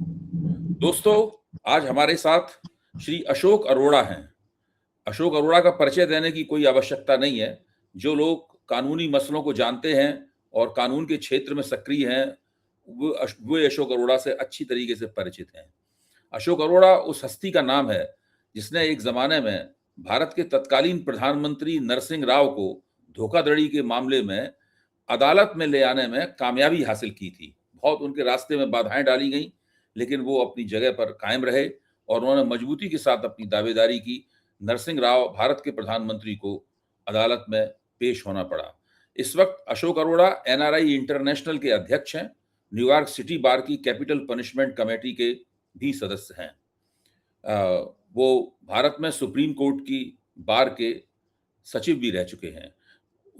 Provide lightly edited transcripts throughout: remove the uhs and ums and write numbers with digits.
दोस्तों, आज हमारे साथ श्री अशोक अरोड़ा हैं। अशोक अरोड़ा का परिचय देने की कोई आवश्यकता नहीं है। जो लोग कानूनी मसलों को जानते हैं और कानून के क्षेत्र में सक्रिय हैं, वो अशोक अरोड़ा से अच्छी तरीके से परिचित हैं। अशोक अरोड़ा उस हस्ती का नाम है जिसने एक ज़माने में भारत के तत्कालीन प्रधानमंत्री नरसिंह राव को धोखाधड़ी के मामले में अदालत में ले आने में कामयाबी हासिल की थी। बहुत उनके रास्ते में बाधाएं डाली गईं, लेकिन वो अपनी जगह पर कायम रहे और उन्होंने मजबूती के साथ अपनी दावेदारी की। नरसिंह राव भारत के प्रधानमंत्री को अदालत में पेश होना पड़ा। इस वक्त अशोक अरोड़ा एनआरआई इंटरनेशनल के अध्यक्ष हैं। न्यूयॉर्क सिटी बार की कैपिटल पनिशमेंट कमेटी के भी सदस्य हैं। वो भारत में सुप्रीम कोर्ट की बार के सचिव भी रह चुके हैं।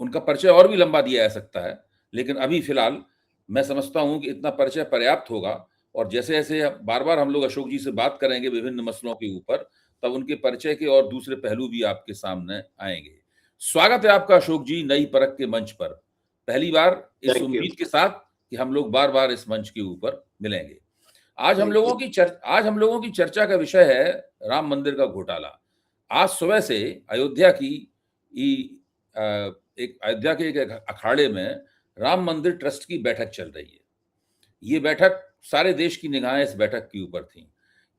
उनका परिचय और भी लंबा दिया जा सकता है, लेकिन अभी फिलहाल मैं समझता हूं कि इतना परिचय पर्याप्त होगा। और जैसे जैसे बार बार हम लोग अशोक जी से बात करेंगे विभिन्न मसलों के ऊपर, तब उनके परिचय के और दूसरे पहलू भी आपके सामने आएंगे। स्वागत है आपका अशोक जी नई परख के मंच पर। पहली बार इस थैंक यू। उम्मीद के साथ कि हम लोग बार बार इस मंच के ऊपर मिलेंगे। आज हम लोगों की चर्चा का विषय है राम मंदिर का घोटाला। आज सुबह से अयोध्या की एक अयोध्या के एक अखाड़े में राम मंदिर ट्रस्ट की बैठक चल रही है। ये बैठक, सारे देश की निगाहें इस बैठक के ऊपर थी।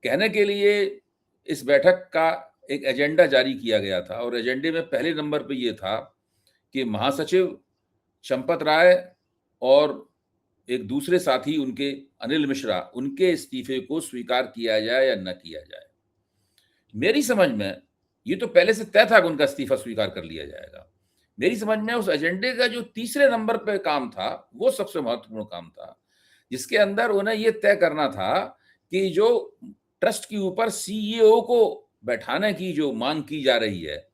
कहने के लिए इस बैठक का एक एजेंडा जारी किया गया था और एजेंडे में पहले नंबर पे ये था कि महासचिव चंपत राय और एक दूसरे साथी उनके अनिल मिश्रा, उनके इस्तीफे को स्वीकार किया जाए या न किया जाए। मेरी समझ में ये तो पहले से तय था कि उनका इस्तीफा स्वीकार कर लिया जाएगा। मेरी समझ में उस एजेंडे का जो तीसरे नंबर पे काम था वो सबसे महत्वपूर्ण काम था, जिसके अंदर उन्हें ये तय करना था कि जो ट्रस्ट के ऊपर सीईओ को बैठाने की जो मांग की जा रही है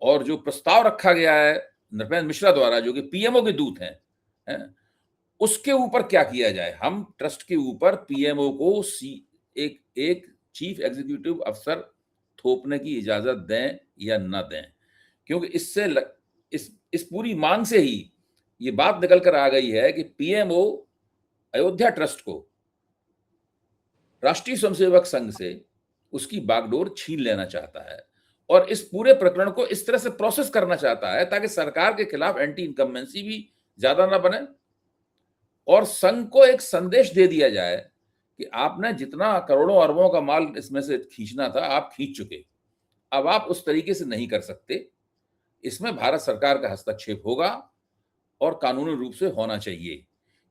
और जो प्रस्ताव रखा गया है नृपेंद्र मिश्रा द्वारा, जो कि पीएमओ के दूत हैं, उसके ऊपर क्या किया जाए। हम ट्रस्ट के ऊपर पीएमओ को एक चीफ एग्जीक्यूटिव अफसर थोपने की इजाजत दें या न दें, क्योंकि इस पूरी मांग से ही ये बात निकल कर आ गई है कि पीएमओ अयोध्या ट्रस्ट को राष्ट्रीय स्वयंसेवक संघ से उसकी बागडोर छीन लेना चाहता है और इस पूरे प्रकरण को इस तरह से प्रोसेस करना चाहता है ताकि सरकार के खिलाफ एंटी इनकम्बेंसी भी ज्यादा ना बने और संघ को एक संदेश दे दिया जाए कि आपने जितना करोड़ों अरबों का माल इसमें से खींचना था आप खींच चुके, अब आप उस तरीके से नहीं कर सकते। इसमें भारत सरकार का हस्तक्षेप होगा और कानूनी रूप से होना चाहिए।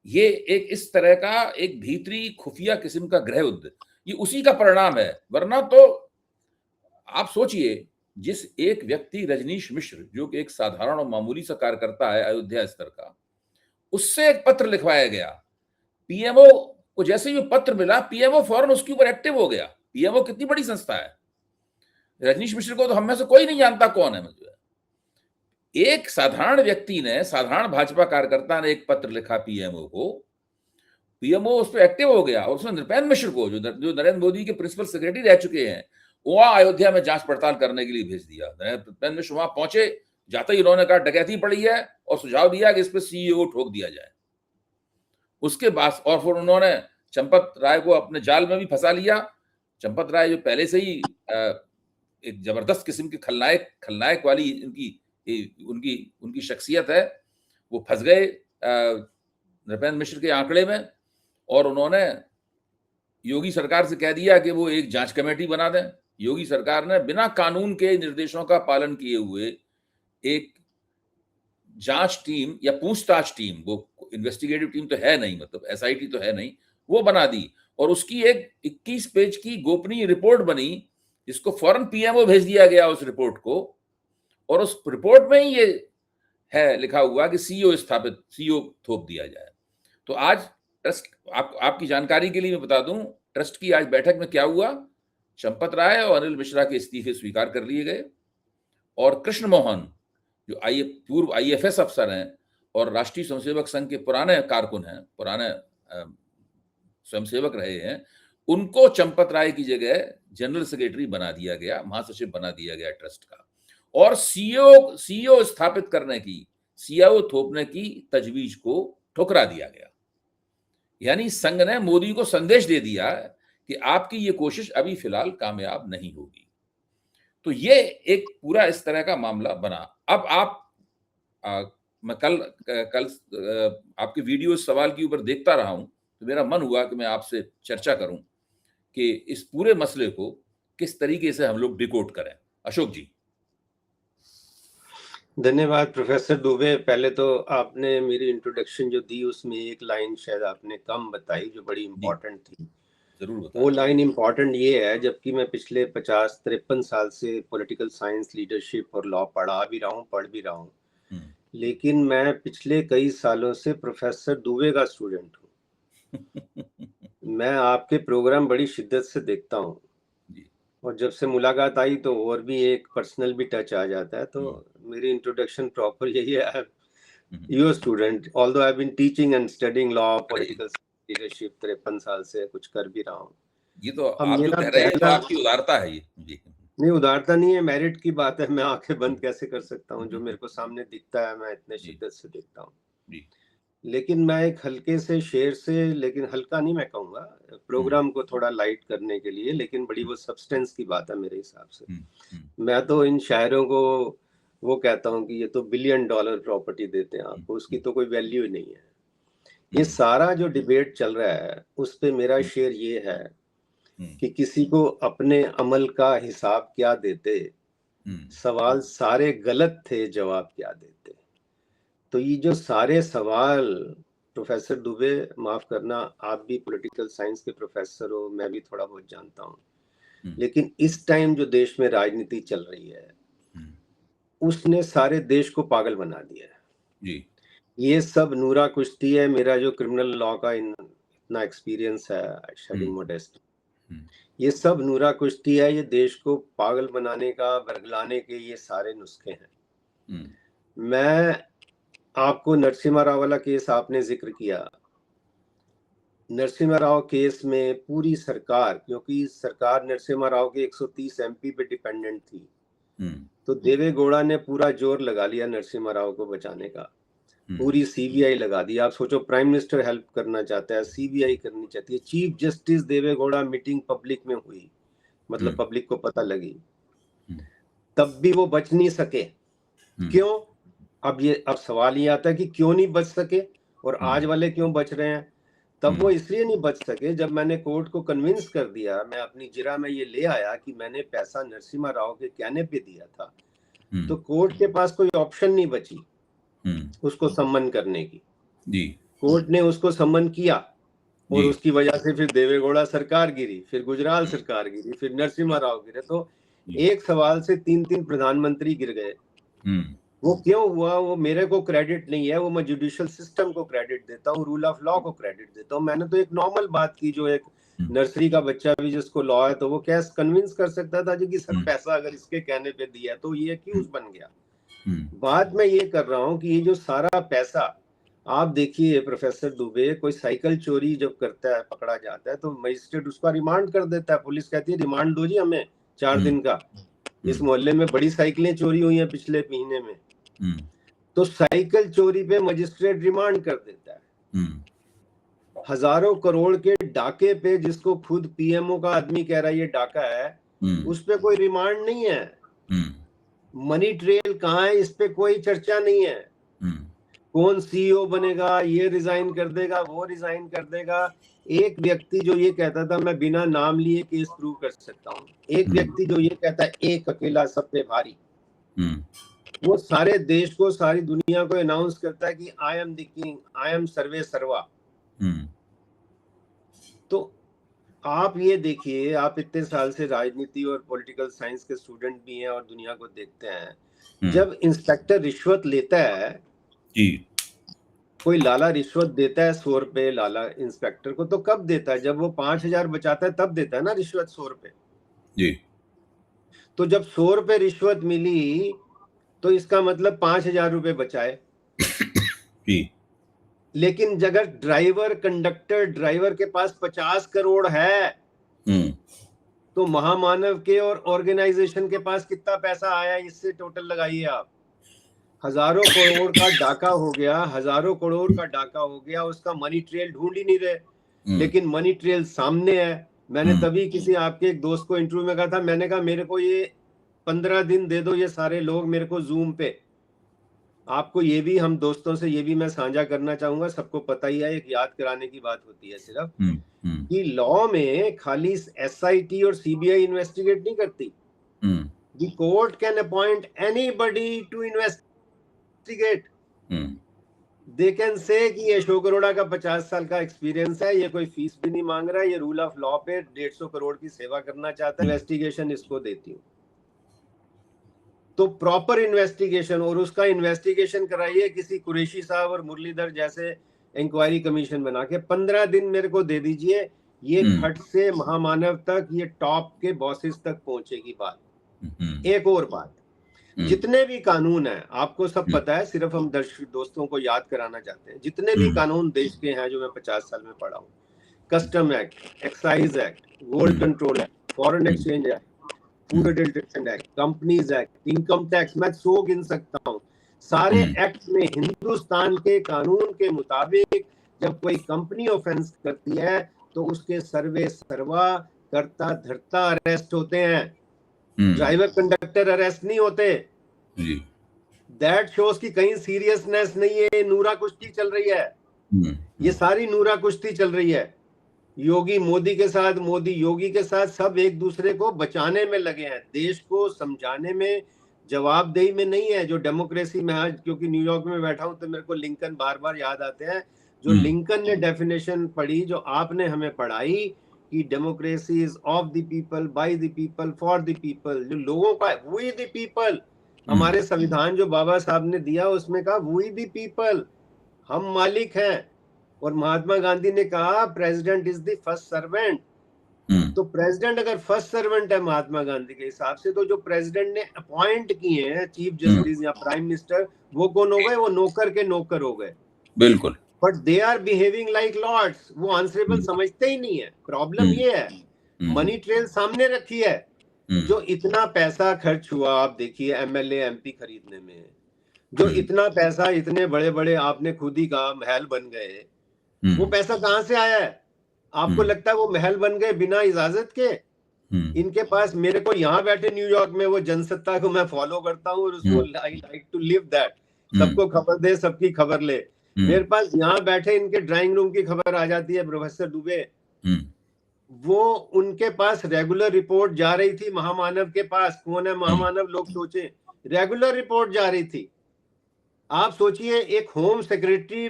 ये एक इस तरह का एक भीतरी खुफिया किस्म का गृह युद्ध, ये उसी का परिणाम है। वरना तो आप सोचिए, जिस एक व्यक्ति रजनीश मिश्र, जो कि एक साधारण और मामूली सा कार्यकर्ता है अयोध्या स्तर का, उससे एक पत्र लिखवाया गया। पीएमओ को जैसे ही पत्र मिला, पीएमओ फौरन उसके ऊपर एक्टिव हो गया। पीएमओ कितनी बड़ी संस्था है। रजनीश मिश्र को तो हम में से कोई नहीं जानता कौन है। मुझे एक साधारण व्यक्ति ने, साधारण भाजपा कार्यकर्ता ने एक पत्र लिखा पीएमओ को, पीएमओ उस पर एक्टिव हो गया और उसने नृपेंद्र मिश्र को, जो नरेंद्र मोदी के प्रिंसिपल सेक्रेटरी रह चुके हैं, वहां अयोध्या में जांच पड़ताल करने के लिए भेज दिया। नरेंद्र मिश्र वहां पहुंचे, जाते ही उन्होंने कहा डकैती पड़ी है और सुझाव दिया कि इस पर सीईओ ठोक दिया जाए। उसके बाद और फिर उन्होंने चंपत राय को अपने जाल में भी फंसा लिया। चंपत राय जो पहले से ही एक जबरदस्त किस्म की खलनायक वाली उनकी उनकी शख्सियत है, वो फंस गए नृपेंद्र मिश्र के आंकड़े में और उन्होंने योगी सरकार से कह दिया कि वो एक जांच कमेटी बना दें। योगी सरकार ने बिना कानून के निर्देशों का पालन किए हुए एक जांच टीम या पूछताछ टीम, वो इन्वेस्टिगेटिव टीम तो है नहीं, मतलब एसआईटी तो है नहीं, वो बना दी और उसकी एक 21 पेज की गोपनीय रिपोर्ट बनी, जिसको फौरन पीएमओ भेज दिया गया उस रिपोर्ट को। और उस रिपोर्ट में ही ये है लिखा हुआ कि सीईओ थोप दिया जाए। तो आज ट्रस्ट, आपकी जानकारी के लिए मैं बता दूं, ट्रस्ट की आज बैठक में क्या हुआ। चंपत राय और अनिल मिश्रा के इस्तीफे स्वीकार कर लिए गए और कृष्ण मोहन, जो पूर्व आईएफएस अफसर हैं और राष्ट्रीय स्वयंसेवक संघ के पुराने कारकुन हैं, पुराने स्वयंसेवक रहे हैं, उनको चंपत राय की जगह जनरल सेक्रेटरी बना दिया गया, महासचिव बना दिया गया ट्रस्ट का। और सीईओ स्थापित करने की, सीईओ थोपने की तजवीज को ठुकरा दिया गया। यानी संघ ने मोदी को संदेश दे दिया कि आपकी ये कोशिश अभी फिलहाल कामयाब नहीं होगी। तो ये एक पूरा इस तरह का मामला बना। अब आप मैं कल आपकी वीडियो इस सवाल के ऊपर देखता रहा हूं, तो मेरा मन हुआ कि मैं आपसे चर्चा करूं कि इस पूरे मसले को किस तरीके से हम लोग डिकोड करें। अशोक जी। धन्यवाद प्रोफेसर दुबे। पहले तो आपने मेरी इंट्रोडक्शन जो दी उसमें एक लाइन शायद आपने कम बताई जो बड़ी इम्पोर्टेंट थी। जरूर वो बताएं। लाइन इम्पोर्टेंट ये है, जबकि मैं पिछले 50-53 साल से पॉलिटिकल साइंस, लीडरशिप और लॉ पढ़ा भी रहा हूँ, पढ़ भी रहा हूँ, लेकिन मैं पिछले कई सालों से प्रोफेसर दुबे का स्टूडेंट हूँ। मैं आपके प्रोग्राम बड़ी शिद्दत से देखता हूँ, और जब से मुलाकात आई तो और भी एक पर्सनल भी टच आ जाता है। तो मेरी इंट्रोडक्शन प्रॉपर यही है, your student, although I have been teaching and studying law, political leadership 53 साल से कुछ कर भी रहा हूँ। ये तो आप जो कह रहे हैं तो आपकी उदारता है ये। नहीं, उदारता नहीं है, मेरिट की बात है। मैं आंखें बंद कैसे कर सकता हूँ? जो मेरे को सामने दिखता है मैं इतने शिद्दत से देखता हूँ। लेकिन मैं एक हल्के से शेर से, लेकिन हल्का नहीं मैं कहूँगा, प्रोग्राम को थोड़ा लाइट करने के लिए, लेकिन बड़ी वो सब्सटेंस की बात है मेरे हिसाब से। मैं तो इन शायरों को वो कहता हूँ कि ये तो $1 बिलियन प्रॉपर्टी देते हैं आपको, उसकी तो कोई वैल्यू ही नहीं है। ये सारा जो डिबेट चल रहा है उस पे मेरा शेर ये है कि किसी को अपने अमल का हिसाब क्या देते, सवाल सारे गलत थे, जवाब क्या देते। तो ये जो सारे सवाल, प्रोफेसर दुबे माफ करना, आप भी पॉलिटिकल साइंस के प्रोफेसर हो, मैं भी थोड़ा बहुत जानता हूँ, लेकिन इस टाइम जो देश में राजनीति चल रही है उसने सारे देश को पागल बना दिया है जी। ये सब नूरा कुश्ती है। मेरा जो क्रिमिनल लॉ का इतना एक्सपीरियंस है, शेडिंग मोडेस्ट, ये सब नूरा कुश्ती है। ये देश को पागल बनाने का, बरगलाने के ये सारे नुस्खे हैं। मैं आपको नरसिम्हा राव वाला केस आपने जिक्र किया, नरसिम्हा राव केस में पूरी सरकार, क्योंकि सरकार नरसिम्हा राव के 130 एमपी पे डिपेंडेंट थी, तो देवेगौड़ा ने पूरा जोर लगा लिया नरसिम्हा राव को बचाने का। पूरी सीबीआई लगा दी। आप सोचो, प्राइम मिनिस्टर हेल्प करना चाहता है, सीबीआई करनी चाहती है। Chief justice Devegowda meeting public में हुई, मतलब पब्लिक को पता लगी, तब भी वो बच नहीं सके। क्यों? अब सवाल ये आता है कि क्यों नहीं बच सके, और आज वाले क्यों बच रहे हैं? तब वो इसलिए नहीं बच सके, जब मैंने कोर्ट को कन्विंस कर दिया, मैं अपनी जिरा में ये ले आया कि मैंने पैसा नरसिम्हा राव के कहने पे दिया था, तो कोर्ट के पास कोई ऑप्शन नहीं बची उसको सम्मन करने की जी। कोर्ट ने उसको सम्मन किया, और उसकी वजह से फिर देवेगौड़ा सरकार गिरी, फिर गुजराल सरकार गिरी, फिर नरसिम्हा राव गिरे। तो एक सवाल से 3 प्रधानमंत्री गिर गए। वो क्यों हुआ? वो मेरे को क्रेडिट नहीं है, वो मैं जुडिशियल सिस्टम को क्रेडिट देता हूँ, रूल ऑफ लॉ को क्रेडिट देता हूँ। मैंने तो एक नॉर्मल बात की, जो एक नर्सरी का बच्चा भी जिसको लॉ है, तो वो कैसे कन्विंस कर सकता था जी कि सर पैसा अगर इसके कहने पे दिया तो ये एक्यूज बन गया। बात मैं ये कर रहा हूँ कि ये जो सारा पैसा, आप देखिए प्रोफेसर दुबे, कोई साइकिल चोरी जब करता है, पकड़ा जाता है, तो मजिस्ट्रेट उसका रिमांड कर देता है। पुलिस कहती है रिमांड दो जी हमें 4 दिन का, इस मोहल्ले में बड़ी साइकिलें चोरी हुई हैं पिछले महीने में। तो साइकिल चोरी पे मजिस्ट्रेट रिमांड कर देता है। हजारों करोड़ के डाके पे, जिसको खुद पीएमओ का आदमी कह रहा है ये डाका है, उस पे कोई रिमांड नहीं है। मनी ट्रेल कहाँ है, इस पे कोई चर्चा नहीं है। कौन सीईओ बनेगा, ये रिजाइन कर देगा, वो रिजाइन कर देगा। एक व्यक्ति जो ये कहता था मैं बिना नाम लिए केस प्रूव कर सकता हूँ, एक व्यक्ति जो ये कहता है एक अकेला सब पे भारी, वो सारे देश को, सारी दुनिया को अनाउंस करता है कि I am the king, I am सर्वे सर्वा। तो आप ये देखिए, आप इतने साल से राजनीति और पॉलिटिकल साइंस के स्टूडेंट भी हैं और दुनिया को देखते हैं, जब इंस्पेक्टर रिश्वत लेता है जी, कोई लाला रिश्वत देता है 100 रुपए लाला इंस्पेक्टर को, तो कब देता है? जब वो 5000 बचाता है तब देता है ना रिश्वत 100 रुपए जी। तो जब 100 रुपए रिश्वत मिली तो इसका मतलब 5000 रुपए बचाए जी। लेकिन अगर ड्राइवर, कंडक्टर ड्राइवर के पास 50 करोड़ है तो महामानव के और ऑर्गेनाइजेशन के पास कितना पैसा आया, इससे टोटल लगाइए आप। हजारों करोड़ का डाका हो गया, हजारों करोड़ का डाका हो गया, उसका मनी ट्रेल ढूंढ ही नहीं रहे। लेकिन मनी ट्रेल सामने है। मैंने तभी किसी आपके एक दोस्त को इंटरव्यू में कहा था, मैंने कहा मेरे को ये 15 दिन दे दो, ये सारे लोग मेरे को जूम पे। आपको ये भी, हम दोस्तों से ये भी मैं साझा करना चाहूंगा, सबको पता ही है, एक याद कराने की बात होती है सिर्फ, कि लॉ में खाली SIT और CBI इन्वेस्टिगेट नहीं करती। The court can appoint anybody to investigate. They can say कि ये अशोक अरोड़ा का 50 साल का एक्सपीरियंस है, ये कोई फीस भी नहीं मांग रहा है, ये रूल ऑफ लॉ पे 150 करोड़ की सेवा करना चाहता है, इन्वेस्टिगेशन इसको देती हूँ। तो प्रॉपर इन्वेस्टिगेशन, और उसका इन्वेस्टिगेशन कराइए किसी कुरैशी साहब और मुरलीधर जैसे इंक्वायरी कमीशन बना के, 15 दिन मेरे को दे दीजिए, ये खट से महामानव तक, ये टॉप के बॉसेस तक पहुंचेगी बात। एक और बात, जितने भी कानून हैं, आपको सब पता है, सिर्फ हम दोस्तों को याद कराना चाहते हैं, जितने भी कानून देश के हैं जो मैं 50 साल में पढ़ा हूँ, custom act, excise act, gold control act, foreign exchange act, food detection act, companies act, income tax, मैं 100 गिन सकता हूँ। सारे एक्ट में हिंदुस्तान के कानून के मुताबिक जब कोई कंपनी ऑफेंस करती है तो उसके सर्वे सर्वा करता धरता अरेस्ट होते हैं, ड्राइवर कंडक्टर अरेस्ट नहीं होते। दैट शोज की कहीं सीरियसनेस नहीं है, नूरा कुश्ती चल रही है, ये सारी नूरा कुश्ती चल रही है। योगी मोदी के साथ, मोदी योगी के साथ, सब एक दूसरे को बचाने में लगे हैं, देश को समझाने में, जवाबदेही में नहीं है। जो डेमोक्रेसी में आज, क्योंकि न्यूयॉर्क में बैठा हूं तो मेरे को लिंकन बार बार याद आते हैं, जो लिंकन ने डेफिनेशन पढ़ी, जो आपने हमें पढ़ाई कि democracy is of the people, by the people, for the people, जो लोगों का, वी द पीपल। हमारे संविधान जो बाबा साहब ने दिया उसमें कहा वी द पीपल, हम मालिक हैं। और महात्मा गांधी ने कहा president is the first servant. तो प्रेसिडेंट अगर फर्स्ट सर्वेंट है महात्मा गांधी के हिसाब से, तो जो प्रेसिडेंट ने अपॉइंट किए हैं चीफ जस्टिस या प्राइम मिनिस्टर, वो कौन हो गए? वो नौकर के नौकर हो गए। बिल्कुल। But they are behaving like lords, वो आंसरेबल समझते ही नहीं है। प्रॉब्लम ये है, मनी ट्रेल सामने रखी है, जो इतना पैसा खर्च हुआ, आप देखिए MLA MP खरीदने में, जो इतना पैसा, इतने बड़े बड़े, आपने खुद ही कहा महल बन गए, वो पैसा कहां से आया है? आपको लगता है वो महल बन गए बिना इजाजत के? इनके पास, मेरे को यहाँ बैठे न्यूयॉर्क में वो जनसत्ता को मैं फॉलो करता हूँ और उसको I like to live that, सबको खबर दे, सबकी खबर ले। मेरे पास यहाँ बैठे इनके ड्राइंग रूम की खबर आ जाती है, प्रोफेसर दुबे, वो उनके पास रेगुलर रिपोर्ट जा रही थी महामानव के पास। कौन है महामानव? लोग सोचे, रेगुलर रिपोर्ट जा रही थी। आप सोचिए, एक होम सेक्रेटरी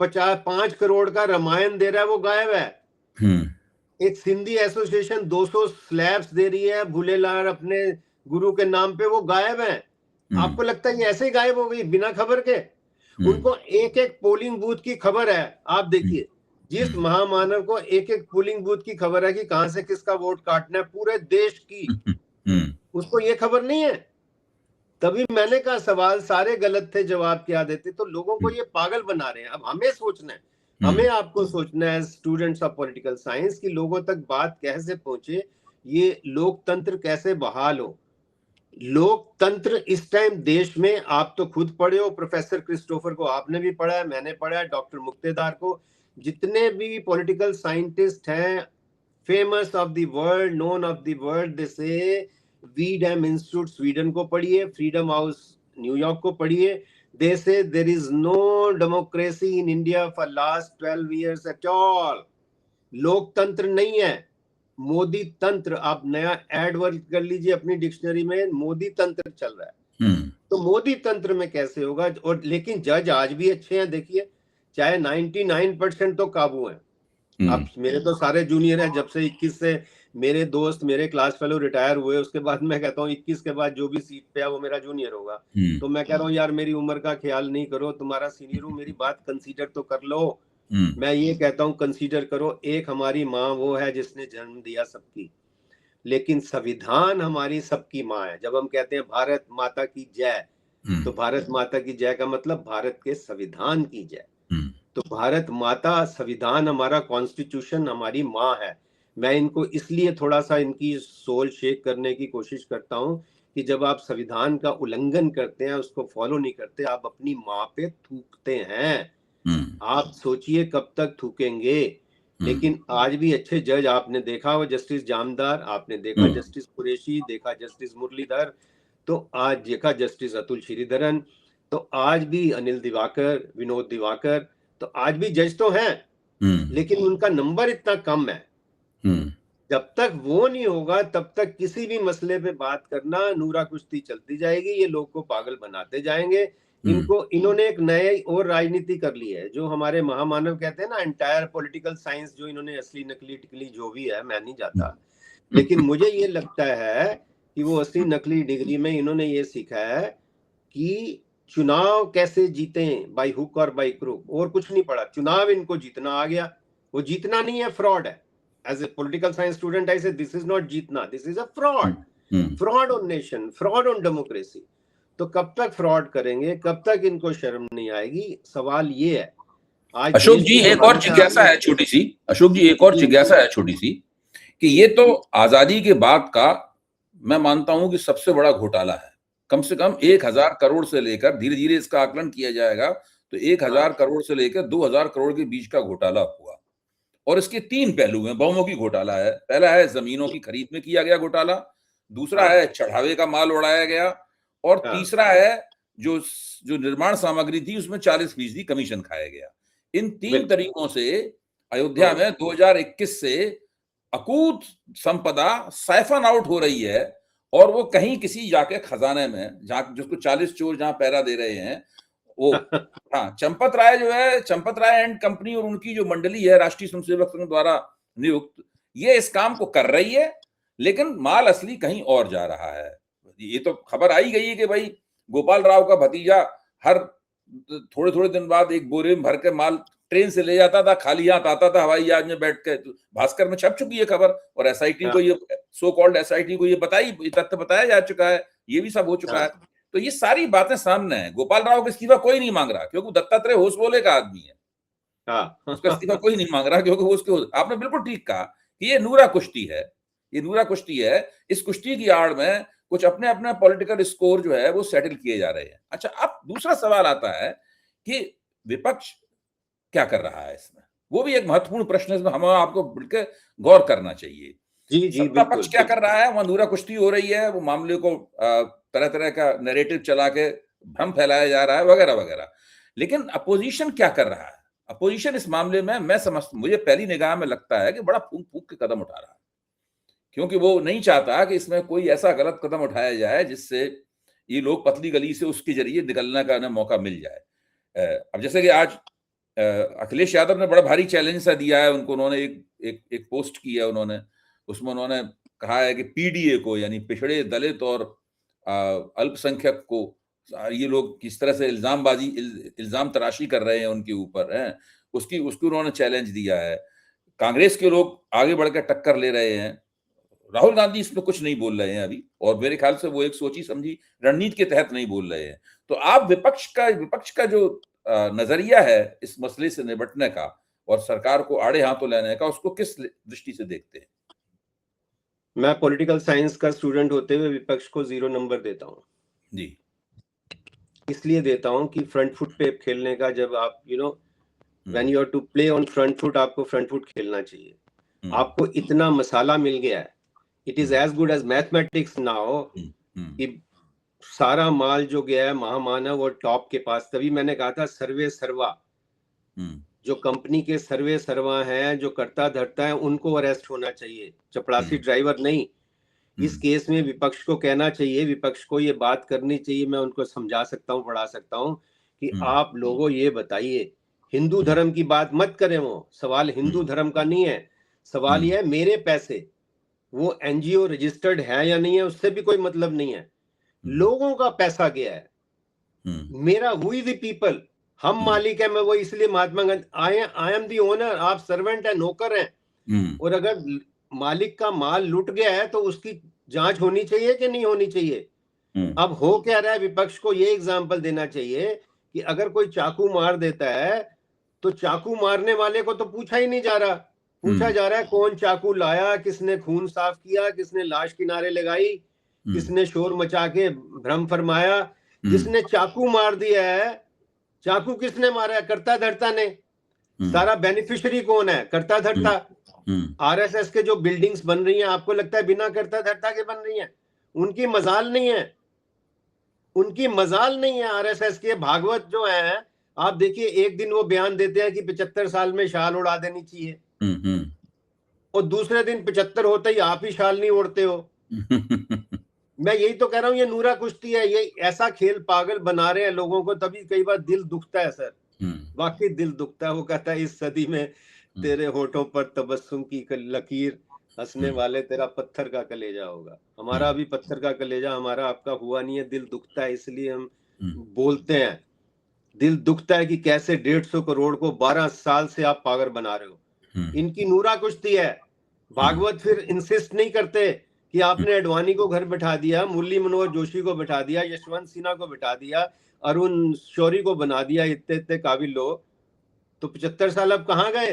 5 करोड़ का रामायण दे रहा है, वो गायब है। एक सिंधी एसोसिएशन 200 स्लैब्स दे रही है भूलेलाल अपने गुरु के नाम पे, वो गायब है। आपको लगता है ये ऐसे ही गायब हो गई बिना खबर के? उनको एक एक पोलिंग बूथ की खबर है। आप देखिए, जिस महामानव को एक एक पोलिंग बूथ की खबर है कि कहां से किसका वोट काटना है पूरे देश की, उसको ये खबर नहीं है। तभी मैंने कहा सवाल सारे गलत थे, जवाब क्या देते? तो लोगों को ये पागल बना रहे हैं। अब हमें सोचना है, हमें आपको सोचना है, स्टूडेंट्स ऑफ पॉलिटिकल साइंस, की लोगों तक बात कैसे पहुंचे, ये लोकतंत्र कैसे बहाल हो। लोकतंत्र इस टाइम देश में, आप तो खुद पढ़े हो, प्रोफेसर क्रिस्टोफर को आपने भी पढ़ा है, मैंने पढ़ा है, डॉक्टर मुक्तेदार को, जितने भी पॉलिटिकल साइंटिस्ट हैं famous of the world, known of the world, they say wisdom institute Sweden को पढ़िए, फ्रीडम हाउस न्यूयॉर्क को पढ़िए, they say there is no democracy in India for last 12 years at all. लोकतंत्र नहीं है, मोदी तंत्र। आप नया एड वर्ड कर लीजिए अपनी डिक्शनरी में, मोदी तंत्र चल रहा है। तो मोदी तंत्र में कैसे होगा? और लेकिन जज आज भी अच्छे हैं, देखिए, चाहे 99% तो काबू है। अब मेरे तो सारे जूनियर हैं, जब से 21 से मेरे दोस्त, मेरे क्लास फेलो रिटायर हुए, उसके बाद मैं कहता हूँ 21 के बाद जो भी सीट पे है वो मेरा जूनियर होगा। तो मैं कह रहा हूँ यार मेरी उम्र का ख्याल नहीं करो, तुम्हारा सीनियर हूँ, मेरी बात कंसीडर तो कर लो। मैं ये कहता हूँ कंसीडर करो। एक हमारी माँ वो है जिसने जन्म दिया सबकी, लेकिन संविधान हमारी सबकी माँ है। जब हम कहते हैं भारत माता की जय, तो भारत माता की जय का मतलब भारत के संविधान की जय। तो भारत माता, संविधान हमारा, कॉन्स्टिट्यूशन हमारी माँ है। मैं इनको इसलिए थोड़ा सा इनकी सोल शेक करने की कोशिश करता हूँ कि जब आप संविधान का उल्लंघन करते हैं, उसको फॉलो नहीं करते, आप अपनी माँ पे थूकते हैं। आप सोचिए कब तक थूकेंगे। लेकिन आज भी अच्छे जज आपने देखा, वो जस्टिस जामदार, आपने देखा जस्टिस कुरैशी, देखा जस्टिस मुरलीधर, तो आज देखा जस्टिस अतुल श्रीधरन, तो आज भी अनिल दिवाकर, विनोद दिवाकर, तो आज भी जज तो हैं, लेकिन उनका नंबर इतना कम है। जब तक वो नहीं होगा तब तक किसी भी मसले पे बात करना नूरा कुश्ती चलती जाएगी, ये लोग को पागल बनाते जाएंगे। इन्होंने एक नए और राजनीति कर ली है, जो हमारे महामानव कहते हैं ना, एंटायर पॉलिटिकल साइंस, जो इन्होंने असली नकली टिकली जो भी है, मैं नहीं जाता, लेकिन मुझे ये लगता है कि वो असली नकली डिग्री में इन्होंने ये सीखा है कि चुनाव कैसे जीते, बाय हुक और बाय क्रूक, और कुछ नहीं पड़ा। चुनाव इनको जीतना आ गया, वो जीतना नहीं है, फ्रॉड है। As a political science student, I say this is not जीतना, this is a fraud. Fraud on nation, fraud on democracy. तो कब तक फ्रॉड करेंगे, कब तक इनको शर्म नहीं आएगी, सवाल ये है। आज अशोक जी एक और जिज्ञासा है छोटी सी, अशोक जी एक और जिज्ञासा है छोटी सी, कि ये तो आजादी के बाद का मैं मानता हूं कि सबसे बड़ा घोटाला है। कम से कम 1000 करोड़ से लेकर, धीरे धीरे इसका आकलन किया जाएगा तो 1000 करोड़ से लेकर 2000 करोड़ के बीच का घोटाला हुआ। और इसके 3 पहलू हैं। बहुमुखी घोटाला है, पहला है जमीनों की खरीद में किया गया घोटाला, दूसरा है चढ़ावे का माल उड़ाया गया, और तीसरा है जो निर्माण सामग्री थी उसमें 40% कमीशन खाया गया। इन 3 तरीकों से अयोध्या में 2021 से अकूत संपदा साइफन आउट हो रही है, और वो कहीं किसी जाके खजाने में, जहां जिसको 40 चोर जहां पहरा दे रहे हैं, वो हाँ, चंपत राय जो है, चंपत राय एंड कंपनी और उनकी जो मंडली है राष्ट्रीय स्वयंसेवक संघ द्वारा नियुक्त, ये इस काम को कर रही है, लेकिन माल असली कहीं और जा रहा है। ये तो खबर आई गई है कि भाई गोपाल राव का भतीजा हर थोड़े थोड़े दिन बाद एक बोरे में भर के माल ट्रेन से ले जाता था, खाली हाथ आता था हवाई जहाज में बैठ के। भास्कर में छप चुकी है खबर, और एसआईटी को ये सो कॉल्ड एसआईटी को ये तथ्य बताया जा चुका है, ये भी सब हो चुका है। तो ये सारी बातें सामने हैं। गोपाल राव का इस्तीफा कोई नहीं मांग रहा, क्योंकि दत्तात्रेय होसबोले का आदमी है। उसका इस्तीफा कोई नहीं मांग रहा, क्योंकि वो उसके, आपने बिल्कुल ठीक कहा कि ये नूरा कुश्ती है, ये नूरा कुश्ती है। इस कुश्ती की आड़ में कुछ अपने अपने पॉलिटिकल स्कोर जो है वो सेटल किए जा रहे हैं। अच्छा, अब दूसरा सवाल आता है कि विपक्ष क्या कर रहा है इसमें, वो भी एक महत्वपूर्ण प्रश्न है, इसमें हमें आपको मिलकर गौर करना चाहिए। सत्ता पक्ष क्या कर रहा है, वहां नूरा कुश्ती हो रही है, वो मामले को तरह तरह का नैरेटिव चला के भ्रम फैलाया जा रहा है, वगैरह वगैरह। लेकिन अपोजिशन क्या कर रहा है? अपोजिशन इस मामले में मुझे पहली निगाह में लगता है कि बड़ा फूंक फूंक के कदम उठा रहा है, क्योंकि वो नहीं चाहता कि इसमें कोई ऐसा गलत कदम उठाया जाए जिससे ये लोग पतली गली से उसके जरिए निकलने का ना मौका मिल जाए। अब जैसे कि आज अखिलेश यादव ने बड़ा भारी चैलेंज सा दिया है उनको, उन्होंने एक पोस्ट की है उन्होंने, उसमें उन्होंने कहा है कि पीडीए को, यानी पिछड़े, दलित और अल्पसंख्यक को, ये लोग किस तरह से इल्जाम तराशी कर रहे हैं उनके ऊपर है, उसकी उन्होंने चैलेंज दिया है। कांग्रेस के लोग आगे बढ़कर टक्कर ले रहे हैं। राहुल गांधी इसमें कुछ नहीं बोल रहे हैं अभी, और मेरे ख्याल से वो एक सोची समझी रणनीति के तहत नहीं बोल रहे हैं। तो आप विपक्ष का जो नजरिया है इस मसले से निपटने का और सरकार को आड़े हाथों लेने का, उसको किस दृष्टि से देखते हैं? मैं पॉलिटिकल साइंस का स्टूडेंट होते हुए विपक्ष को 0 नंबर देता हूँ जी। इसलिए देता हूँ कि फ्रंट फुट पे खेलने का, जब आप when you are to play on front foot, आपको फ्रंट फुट खेलना चाहिए। आपको इतना मसाला मिल गया है, it is as good as mathematics now, कि सारा माल जो गया है महामानव और टॉप के पास। तभी मैंने कहा था सर्वे सर्वा, जो कंपनी के सर्वे सर्वा हैं, जो करता धरता है, उनको अरेस्ट होना चाहिए, चपरासी ड्राइवर नहीं। इस केस में विपक्ष को कहना चाहिए, विपक्ष को ये बात करनी चाहिए, मैं उनको समझा सकता हूँ, पढ़ा सकता हूँ कि आप लोगों ये बताइए, हिंदू धर्म की बात मत करें, वो सवाल हिंदू धर्म का नहीं है, सवाल ये है मेरे पैसे वो एनजीओ रजिस्टर्ड है या नहीं है, उससे भी कोई मतलब नहीं है। लोगों का पैसा गया है, मेरा वी द पीपल, हम मालिक है। मैं वो इसलिए Mahatma Gandhi, I am the owner, आप सर्वेंट है, नौकर हैं। और अगर मालिक का माल लूट गया है तो उसकी जांच होनी चाहिए कि नहीं होनी चाहिए? अब हो क्या रहा है, विपक्ष को ये एग्जाम्पल देना चाहिए कि अगर कोई चाकू मार देता है तो चाकू मारने वाले को तो पूछा ही नहीं जा रहा, पूछा जा रहा है कौन चाकू लाया, किसने खून साफ किया, किसने लाश किनारे लगाई, किसने शोर मचा के भ्रम फरमाया। जिसने चाकू मार दिया है, चाकू किसने मारा है? करता धरता ने। सारा बेनिफिशियरी कौन है? करता धरता। आरएसएस के जो बिल्डिंग्स बन रही हैं, आपको लगता है बिना करता धरता के बन रही हैं? उनकी मजाल नहीं है, उनकी मजाल नहीं है। आरएसएस के भागवत जो है, आप देखिए, एक दिन वो बयान देते हैं कि 75 साल में शाल उड़ा देनी चाहिए, और दूसरे दिन 75 होते ही आप ही शाल नहीं ओढ़ते हो। मैं यही तो कह रहा हूं, ये नूरा कुश्ती है, ये ऐसा खेल पागल बना रहे हैं लोगों को, तभी कई बार दिल दुखता है सर, वाकई दिल दुखता है। वो कहता है इस सदी में तेरे होठों पर तबस्सुम की लकीर, हंसने वाले तेरा पत्थर का कलेजा होगा। हमारा अभी पत्थर का कलेजा हमारा आपका हुआ नहीं है, दिल दुखता है, इसलिए हम बोलते हैं। दिल दुखता है कि कैसे 150 करोड़ को 12 साल से आप पागल बना रहे हो। इनकी नूरा कुश्ती है। भागवत फिर इंसिस्ट नहीं करते कि आपने अडवाणी को घर बैठा दिया, मुरली मनोहर जोशी को बैठा दिया, यशवंत सिन्हा को बैठा दिया, अरुण शौरी को बना दिया, इतने इतने काबिल लोग, तो 75 साल अब कहाँ गए?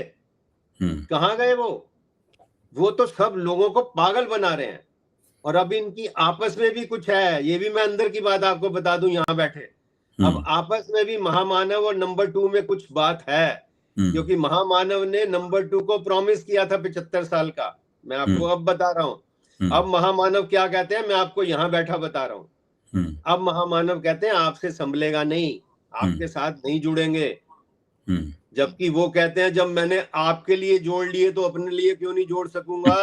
कहाँ गए वो तो सब लोगों को पागल बना रहे हैं। और अब इनकी आपस में भी कुछ है, ये भी मैं अंदर की बात आपको बता दूं यहाँ बैठे। अब आपस में भी महामानव और नंबर 2 में कुछ बात है, क्योंकि महामानव ने नंबर 2 को प्रॉमिस किया था 75 साल का। मैं आपको अब बता रहा हूं। अब महामानव क्या कहते हैं, मैं आपको यहाँ बैठा बता रहा हूं। अब महामानव कहते हैं आपसे संभलेगा नहीं, आपके साथ नहीं जुड़ेंगे। जबकि वो कहते हैं जब मैंने आपके लिए जोड़ लिए तो अपने लिए क्यों नहीं जोड़ सकूंगा।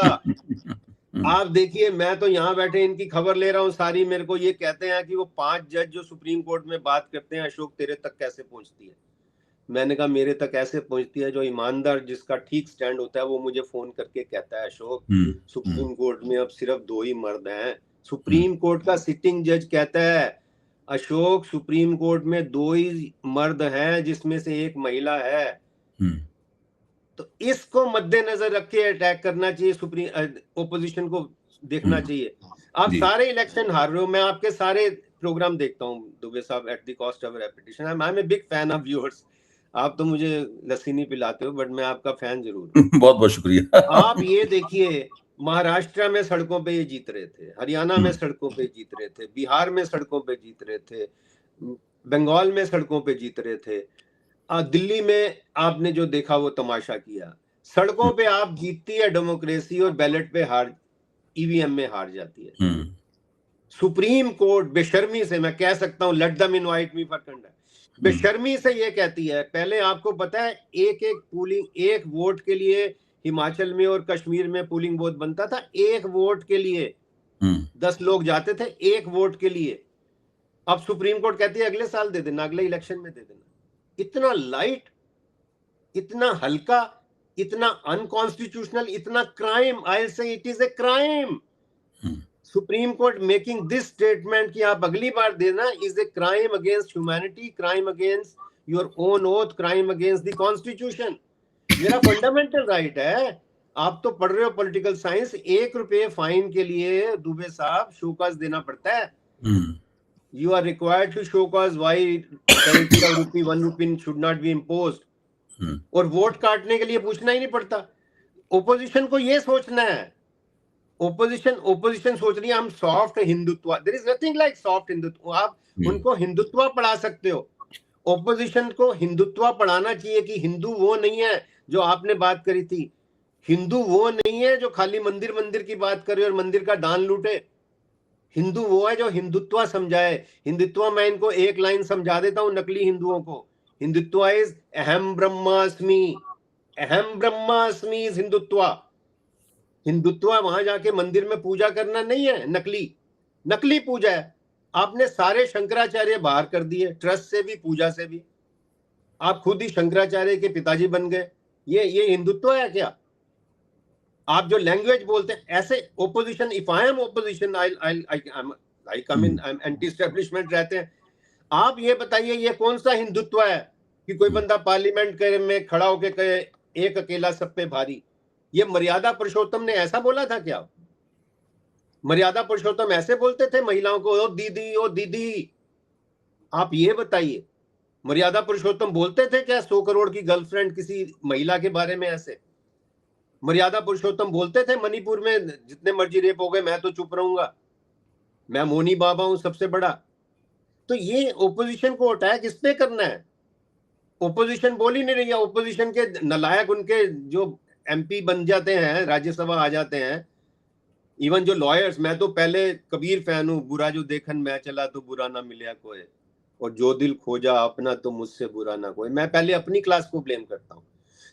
आप देखिए, मैं तो यहाँ बैठे इनकी खबर ले रहा हूँ सारी। मेरे को ये कहते हैं कि वो 5 जज जो सुप्रीम कोर्ट में बात करते हैं, अशोक तेरे तक कैसे पहुंचती है? मैंने कहा मेरे तक ऐसे पहुंचती है, जो ईमानदार जिसका ठीक स्टैंड होता है वो मुझे फोन करके कहता है अशोक सुप्रीम कोर्ट में अब सिर्फ 2 ही मर्द हैं। सुप्रीम कोर्ट का सिटिंग जज कहता है अशोक सुप्रीम कोर्ट में 2 ही मर्द हैं, जिसमें से एक महिला है। तो इसको मद्देनजर रख के अटैक करना चाहिए, सुप्रीम ओपोजिशन को देखना चाहिए। आप सारे इलेक्शन हार रहे हो, मैं आपके सारे प्रोग्राम देखता हूँ दुबे साहब, at the cost of repetition. I am a big fan of yours. आप तो मुझे लस्सी नहीं पिलाते हो, बट मैं आपका फैन जरूर हूँ। बहुत बहुत शुक्रिया। आप ये देखिए, महाराष्ट्र में सड़कों पे ये जीत रहे थे, हरियाणा में सड़कों पे जीत रहे थे, बिहार में सड़कों पे जीत रहे थे, बंगाल में सड़कों पे जीत रहे थे, दिल्ली में आपने जो देखा वो तमाशा किया। सड़कों पे आप जीतती है डेमोक्रेसी, और बैलेट पे हार, ईवीएम में हार जाती है। सुप्रीम कोर्ट बेशर्मी से, मैं कह सकता हूं, let them invite me for conduct, बेशर्मी से ये कहती है। पहले आपको पता है एक पोलिंग, एक वोट के लिए हिमाचल में और कश्मीर में पोलिंग बूथ बनता था, एक वोट के लिए 10 लोग जाते थे, एक वोट के लिए। अब सुप्रीम कोर्ट कहती है अगले साल दे देना, अगले इलेक्शन में दे देना। इतना लाइट, इतना हल्का, इतना अनकॉन्स्टिट्यूशनल, इतना क्राइम। आई से it is a crime. Supreme court making this statement कि आप अगली बार देना is a crime against humanity, crime against your own oath, crime against the constitution. मेरा फंडामेंटल राइट है। आप तो पढ़ रहे हो पॉलिटिकल साइंस, 1 रुपये फाइन के लिए दुबे साहब शोकाज देना पड़ता है। You are required to show cause why penalty of ₹1 should not be imposed. और वोट काटने के लिए पूछना ही नहीं पड़ता। ओपोजिशन को ये सोचना है, ओपोजिशन सोच रही है हम soft Hindutva. There is nothing like soft Hindutva. आप उनको हिंदुत्व पढ़ा सकते हो, ओपोजिशन को हिंदुत्व पढ़ाना चाहिए कि हिंदू वो नहीं है जो आपने बात करी थी। हिंदू वो नहीं है जो खाली मंदिर मंदिर की बात करे और मंदिर का दान लूटे। हिंदू वो है जो हिंदुत्व समझाए। हिंदुत्व, मैं इनको एक लाइन समझा देता हूं नकली हिंदुओं को। हिंदुत्व इज अहम ब्रह्मास्मि, अहम ब्रह्मास्मि इज हिंदुत्व। हिंदुत्व वहां जाके मंदिर में पूजा करना नहीं है, नकली पूजा है। आपने सारे शंकराचार्य बाहर कर दिए, ट्रस्ट से भी, पूजा से भी। आप खुद ही शंकराचार्य के पिताजी बन गए। ये हिंदुत्व है क्या? आप जो लैंग्वेज बोलते हैं ऐसे, opposition, if I am opposition I come in, I am anti establishment रहते हैं। आप ये बताइए ये कौन सा हिंदुत्व है कि कोई बंदा पार्लियामेंट में खड़ा होकर कहे एक अकेला सब पे भारी? ये मर्यादा पुरुषोत्तम ने ऐसा बोला था क्या? मर्यादा पुरुषोत्तम ऐसे बोलते थे महिलाओं को, ओ दीदी, ओ दीदी? आप ये बताइए, मर्यादा पुरुषोत्तम बोलते थे क्या 100 करोड़ की गर्लफ्रेंड किसी महिला के बारे में ऐसे? मर्यादा पुरुषोत्तम बोलते थे मणिपुर में जितने मर्जी रेप हो गए मैं तो चुप रहूंगा, मैं मोनी बाबा हूं सबसे बड़ा? तो ये ओपोजिशन को अटैक इस पे करना है। ओपोजिशन बोल ही नहीं रही है। ओपोजिशन के नलायक उनके जो एमपी बन जाते हैं, राज्यसभा आ जाते हैं, इवन जो लॉयर्स, मैं तो पहले कबीर फैन हूँ, बुरा जो देखन मैं चला तो बुरा ना मिले कोई, और जो दिल खोजा अपना तो मुझसे बुरा ना कोई। मैं पहले अपनी क्लास को ब्लेम करता हूँ।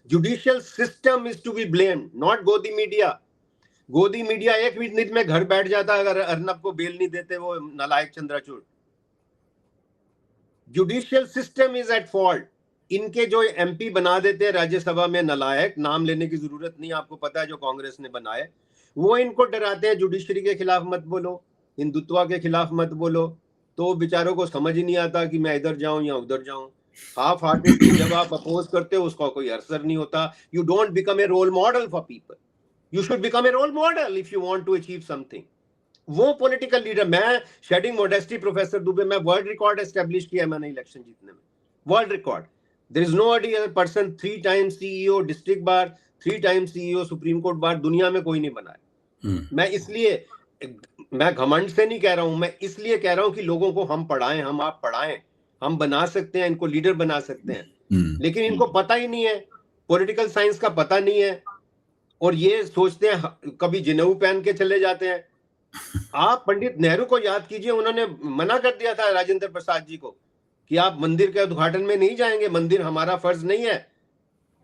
Judicial system is to be blamed, not godi media. Godi media एक मिनट में घर बैठ जाता अगर अर्नब को बेल नहीं देते वो नालायक Chandrachud. Judicial system is at fault. इनके जो एमपी बना देते हैं राज्यसभा में नालायक, नाम लेने की जरूरत नहीं, आपको पता है जो कांग्रेस ने बनाए, वो इनको डराते हैं जुडिशरी के खिलाफ मत बोलो, हिंदुत्व के खिलाफ मत बोलो, तो बेचारों को समझ ही नहीं आता कि मैं इधर जाऊं या उधर जाऊं। हाफ हार्टेडली जब आप अपोज करते हो उसका कोई असर नहीं होता। You don't become a role model for people, you should become a role model if you want to achieve something. वो पॉलिटिकल लीडर, मैं शेडिंग मोडेस्टी प्रोफेसर दुबे, मैं वर्ल्ड रिकॉर्ड एस्टेब्लिश किया मैंने इलेक्शन जीतने में, world record. There is no other person 3 time CEO district bar, 3 time CEO supreme court bar, दुनिया में कोई नहीं बना है। मैं इसलिए, मैं घमंड से नहीं कह रहा हूं, मैं इसलिए कह रहा हूं कि लोगों को हम पढ़ाएं, हम आप पढ़ाएं, हम बना सकते हैं, इनको लीडर बना सकते हैं। लेकिन इनको पता ही नहीं है, पॉलिटिकल साइंस का पता नहीं है, और ये सोचते हैं कभी जनेऊ पहन के चले जाते हैं। आप पंडित नेहरू को याद कीजिए, उन्होंने मना कर दिया था राजेंद्र प्रसाद जी को कि आप मंदिर के उद्घाटन में नहीं जाएंगे, मंदिर हमारा फर्ज नहीं है।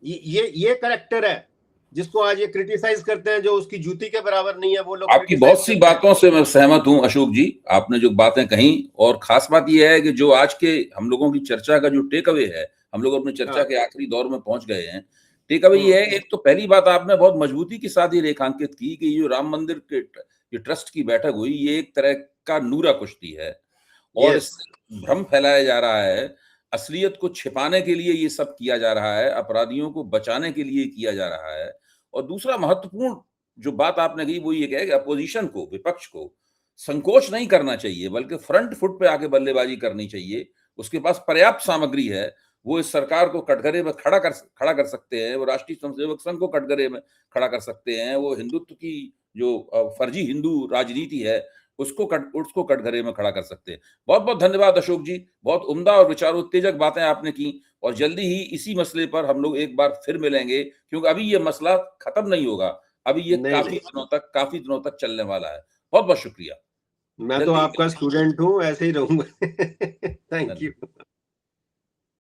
ये करेक्टर है जिसको आज ये क्रिटिसाइज करते हैं, जो उसकी जूती के बराबर नहीं है वो लोग। आपकी बहुत सी बातों से मैं सहमत हूं अशोक जी, आपने जो बातें कही, और खास बात यह है कि जो आज के हम लोगों की चर्चा का जो टेक अवे है, हम लोग अपनी चर्चा के आखिरी दौर में पहुंच गए हैं। टेक अवे ये है, एक तो पहली बात आपने बहुत मजबूती के साथ ये रेखांकित की कि जो राम मंदिर के जो ट्रस्ट की बैठक हुई, ये एक तरह का नूरा कुश्ती है, और भ्रम फैलाया जा रहा है, असलियत को छिपाने के लिए ये सब किया जा रहा है, अपराधियों को बचाने के लिए किया जा रहा है। और दूसरा महत्वपूर्ण जो बात आपने कही वो ये है कि अपोजिशन को, विपक्ष को संकोच नहीं करना चाहिए, बल्कि फ्रंट फुट पे आके बल्लेबाजी करनी चाहिए। उसके पास पर्याप्त सामग्री है, वो इस सरकार को कटघरे में खड़ा कर सकते हैं, वो राष्ट्रीय स्वयंसेवक संघ को कटघरे में खड़ा कर सकते हैं, वो हिंदुत्व की जो फर्जी हिंदू राजनीति है उसको कटघरे में खड़ा कर सकते हैं। बहुत बहुत धन्यवाद अशोक जी, बहुत उम्दा और विचारोत्तेजक बातें आपने की, और जल्दी ही इसी मसले पर हम लोग एक बार फिर मिलेंगे, क्योंकि अभी ये मसला खत्म नहीं होगा, अभी ये काफी दिनों तक चलने वाला है। बहुत बहुत शुक्रिया। मैं तो आपका स्टूडेंट हूँ, ऐसे ही रहूंगा। Thank you.